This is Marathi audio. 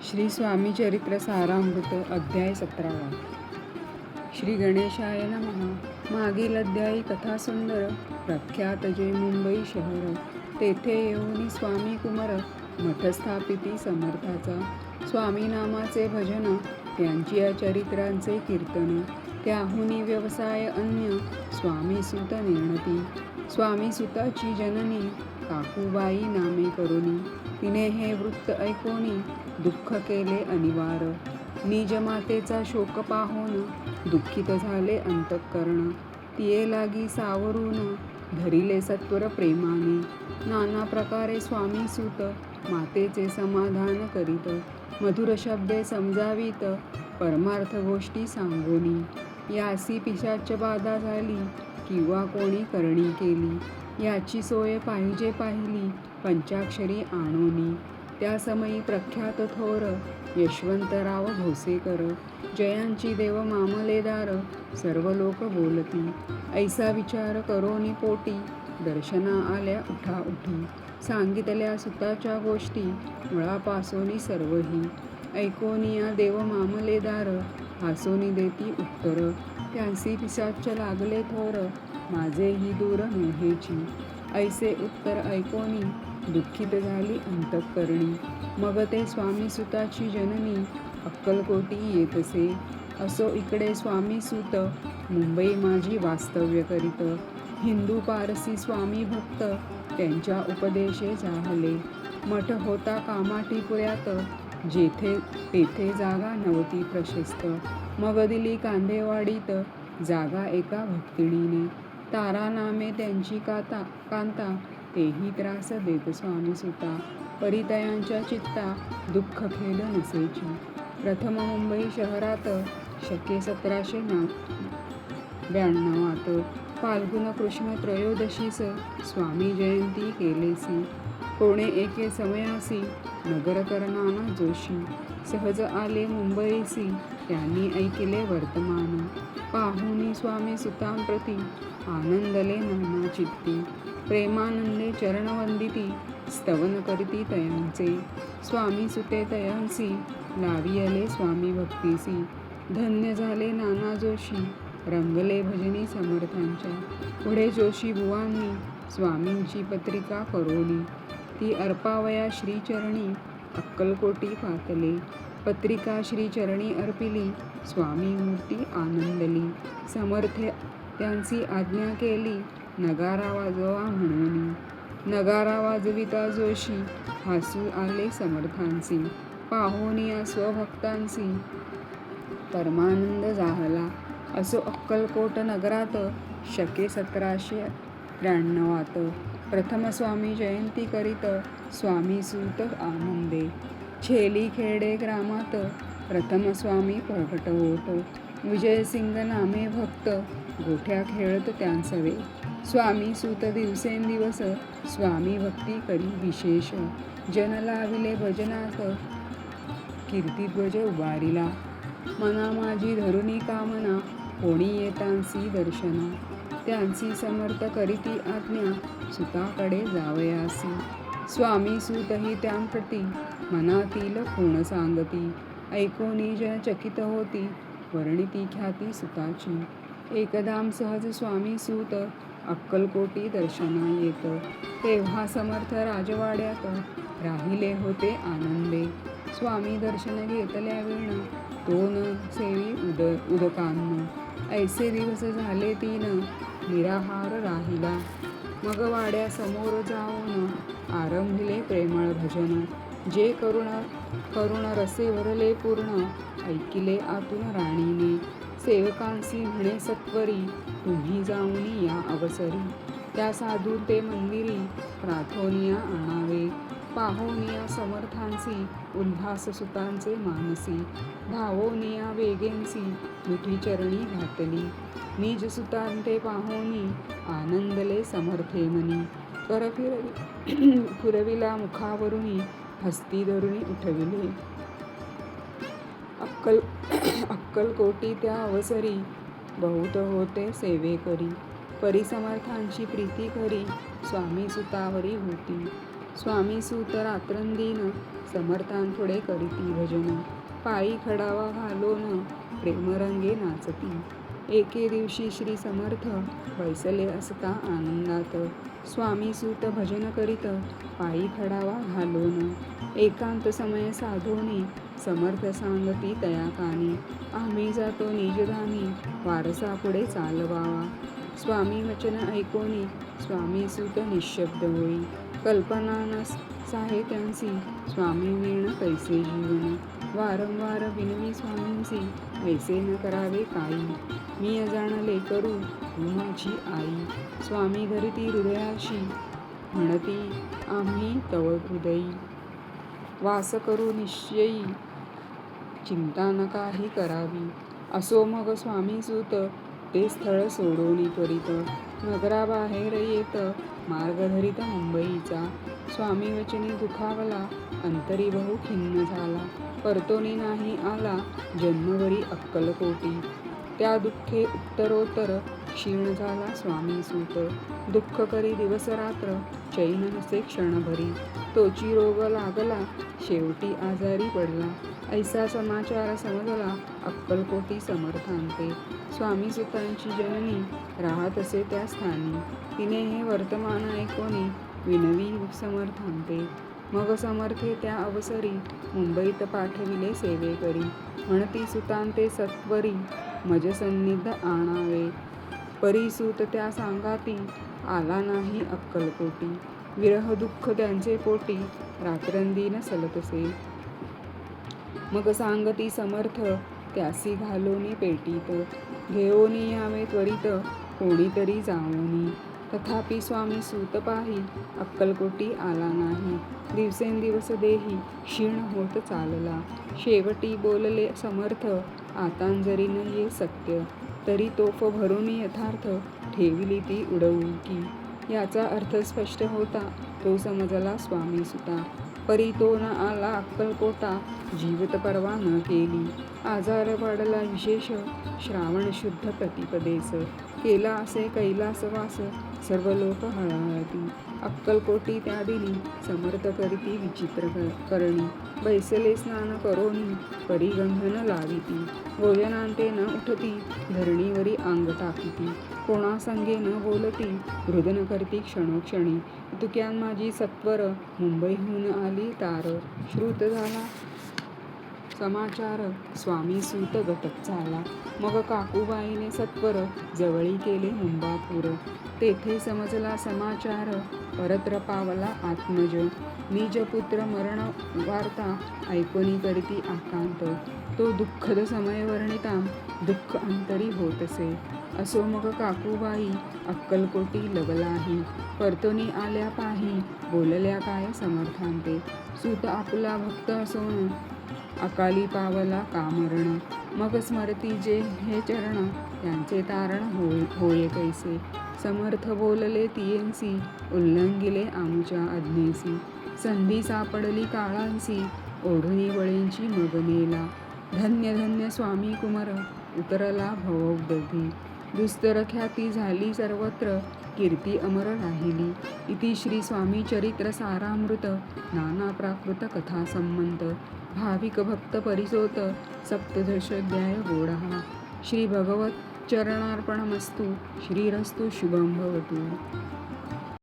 श्री स्वामी चरित्र सारामृत अध्याय 17. श्री गणेशाय नमः. मागील अध्यायी कथा सुंदर. प्रख्यात जे मुंबई शहर, तेथे येऊनी स्वामी कुमार मठ स्थापिती समर्थाचा. स्वामी नामाचे भजन, त्यांची या चरित्रांचे कीर्तन. त्याहुनी व्यवसाय अन्य, स्वामी सुत निर्णती. स्वामी सुताची जननी, काकूबाई नामे करुणी. तिने हे वृत्त ऐकोनी, दुःख केले अनिवार. निज मातेचा शोक पाहून, दुःखित झाले अंतःकरण. तिये लागी सावरून, धरिले सत्वर प्रेमाने. नाना प्रकारे स्वामी सूत, मातेचे समाधान करीत. मधुर शब्दे समजावीत, परमार्थ गोष्टी सांगोनी. यासी पिशाच बाधा झाली, किंवा कोणी करणी केली. याची सोय पाहिजे पाहिली, पंचाक्षरी आणोनी. त्या समयी प्रख्यात थोर, यशवंतराव भोसेकर. जयांची देव मामलेदार, सर्व लोक बोलती. ऐसा विचार करोनी पोटी, दर्शना आल्या उठा उठी. सांगितल्या सुताच्या गोष्टी, मुळापासोनी सर्वही. ऐकोनिया देव मामलेदार, हासोनी देती उत्तर. त्यांसी पिशाच लागले थोर, माझेही दूर नोहेची. ऐसे उत्तर ऐकोनी, दुःखित झाली अंतःकरणी. मग ते स्वामी सुताची जननी, अक्कलकोटी येतसे. असो इकडे स्वामी सूत, मुंबई माझी वास्तव्य करीत. हिंदू पारसी स्वामी भक्त, त्यांच्या उपदेशे जाहले. मठ होता कामाठीपुऱ्यात, जेथे तेथे जागा नव्हती प्रशस्त. मग दिली कांदेवाडीत, जागा एका भक्तिणीने. तारा नामे त्यांची कांता, तेही त्रास देत स्वामी सुता. परितयांच्या चित्ता, दुःख खेद नसेची. प्रथम मुंबई शहरात, शके 1792 फाल्गुन कृष्ण त्रयोदशीस, स्वामी जयंती केलेसी. कोणे एके समयासी, नगरकर नाना जोशी. सहज आले मुंबईसी, त्यांनी ऐकिले वर्तमान. पाहुनी स्वामी सुतांप्रती, आनंदले नाना चित्ती. प्रेमानंदे चरणवंदिती, स्तवन करीती तयांचे. स्वामी सुते तयांसी, लावियले स्वामी भक्तीसी. धन्य झाले नाना जोशी, रंगले भजनी समर्थांच्या. पुढे जोशी बुवांनी, स्वामींची पत्रिका करवली. ती अर्पावया श्रीचरणी, अक्कलकोटी पातले. पत्रिका श्रीचरणी अर्पिली, स्वामी मूर्ती आनंदली. समर्थे त्यांची आज्ञा केली, नगारा वाजवा म्हणूनी. नगारा वाजविता जोशी, हासू आले समर्थांसी. पाहोनिया स्वभक्तांसी, परमानंद जाहला. असो अक्कलकोट नगरात, शके 1793 प्रथम स्वामी जयंती करीत, स्वामी सूत आनंदे. छेली खेडे ग्रामात, प्रथम स्वामी प्रकट होत. विजयसिंग नामे भक्त, गोठ्या खेळत त्यांसवे. स्वामी सूत दिवसेंदिवस, स्वामी भक्ती करी विशेष. जन लाविले भजनात, कीर्तिध्वज उभारिला. मना माझी धरुनी कामना, कोणी येतांसी दर्शना. त्यांची समर्थ करीती आज्ञा, सुताकडे जावयासी. स्वामी सूतही त्यांप्रती, मनातील खूण सांगती. ऐकोनी जन चकित होती, वर्णिती ख्याती सुताची. एकदाम सहज स्वामी सूत, अक्कलकोटी दर्शना येत. तेव्हा समर्थ राजवाड्यात, राहिले होते आनंदे. स्वामी दर्शन घेतल्या वेळ, तो न सेवी उदकान्न. ऐसे दिवस झाले 3, निराहार राहिला. मग वाड्या समोर जाऊन, आरंभिले प्रेमळ भजन. जे करुण रसे भरले पूर्ण, ऐकिले आतून राणीने. सेवकांसी म्हणे सत्वरी, तुम्ही जाऊनी या अवसरी. त्या साधू ते मंदिरी, प्रार्थोनिया आणावे. पाहोनिया समर्थांसी, उल्हास सुतांचे मानसी. धावोनिया वेगेंसी, मिठी चरणी घातली. निज सुतांते पाहोनी, आनंदले समर्थे मनी. कर फिरविला मुखावरुनी, हस्ती धरुनी उठविले. अक्कलकोटी त्या अवसरी, बहुत होते सेवेकरी. परिसमर्थांची प्रीती करी, स्वामी सुतावरी होती. स्वामी सूत रात्रंदीन समर्थांपुढे करीती भजन. पायी खडावा घालोन प्रेमरंगे नाचती. एके दिवशी श्री समर्थ बैसले असता आनंदात. स्वामी सूत भजन करीत पायी खडावा घालोन. एकांत समय साधोनी समर्थ सांगती तया कानी. आम्ही जातो निजधानी वारसा पुढे चालवावा. स्वामी वचन ऐकोनी स्वामी सूत निशब्द होई. कल्पना न साहित्यांसी स्वामी वीण कैसे जीवन. वारंवार विनवी स्वामींसी ऐसे न करावे काही. मी अजाणले करू तू माझी आई. स्वामी धरिती हृदयाशी म्हणती आम्ही तव हृदयी. वास करू निश्चयी चिंता न काही करावी. असो मग स्वामी सूत ते स्थळ सोडोनी त्वरित. नगराबाहेर येत मार्ग धरित मुंबईचा. स्वामी वचनी दुखावला अंतरी बहु खिन्न झाला. परतोनी नाही आला जन्मभरी अक्कलकोटी. त्या दुःखे उत्तरोत्तर क्षीण झाला स्वामी सूत. दुःख करी दिवस रात्र चैन नसे क्षणभरी. तोची रोग लागला शेवटी आजारी पडला. ऐसा समाचार समजला अक्कलकोटी समर्थांते. स्वामी सुतांची जननी राहत असे त्या स्थानी. तिने हे वर्तमान ऐकोनी विनवी समर्थांते. मग समर्थे त्या अवसरी मुंबईत पाठविले सेवेकरी. म्हणती सुतांते सत्वरी मज सन्निध आणावे. परिसूत त्या सांगाती आला नाही अक्कलकोटी. विरह दुःख त्यांचे पोटी रात्रंदीन सलतसे. मग सांगती समर्थ त्यासी घालोनी पेटीत. घेऊनी यावे त्वरित कोणीतरी जाऊनी. तथापि स्वामी सूत पाही अक्कलकोटी आला नाही. दिवसेंदिवस देही क्षीण होत चालला. शेवटी बोलले समर्थ आतांजरी न ये सत्य. तरी तोफ भरून यथार्थ ठेविली ती उडवुकी. याचा अर्थ स्पष्ट होता तो समजला स्वामी सुता. परी तो न आला अक्कलकोटा जीवित परवा न केली. आजार पडला विशेष श्रावण शुद्ध प्रतिपदेस. केला असे कैलासवास सर्व लोक हळहळती. अक्कलकोटी त्या दिनी समर्थ करीती विचित्र करणी. बैसले स्नान करोनी परिगंधन लाविती. भोजनांते न उठती धरणीवरी अंग टाकीती. कोणासंगे न बोलती रुदन करती क्षणोक्षणी. तुक्यान माझी सत्वर मुंबईहून आली तार. श्रुत झाला समाचार स्वामी सूत गटक झाला. मग काकूबाईने सत्वर जवळी केले मुंबापूर. तेथे समजला समाचार परत्र पावला आत्मज. निज पुत्र मरण वार्ता ऐकोनी करती आकांत. तो दुःखद समय वर्णिताम दुःख अंतरी होतसे. असो मग काकूबाई अक्कलकोटी लवलाही. परतोनी आल्या पाही बोलल्या काय समर्थांते. सूत आपुला भक्त असोन अकाली पावला का मरण. मग स्मरती जे हे चरण त्यांचे तारण होय कैसे. समर्थ बोलले तियेंसी उल्लंघिले आमुच्या आज्ञेसी. संधी सापडली काळांसी ओढणी बळींची मग नेला. धन्य धन्य स्वामी कुमार उतरला भवोदधी. दुस्तर ख्याती झाली सर्वत्र कीर्ती अमर राहिली. इति श्री स्वामी चरित्र सारामृत नाना प्राकृत कथा संबंध. भाविक भक्त परिसोत सप्तदशाध्याय गोडहा. श्री भगवत चरणार्पणमस्तु. श्रीरस्तु शुभं भवतु.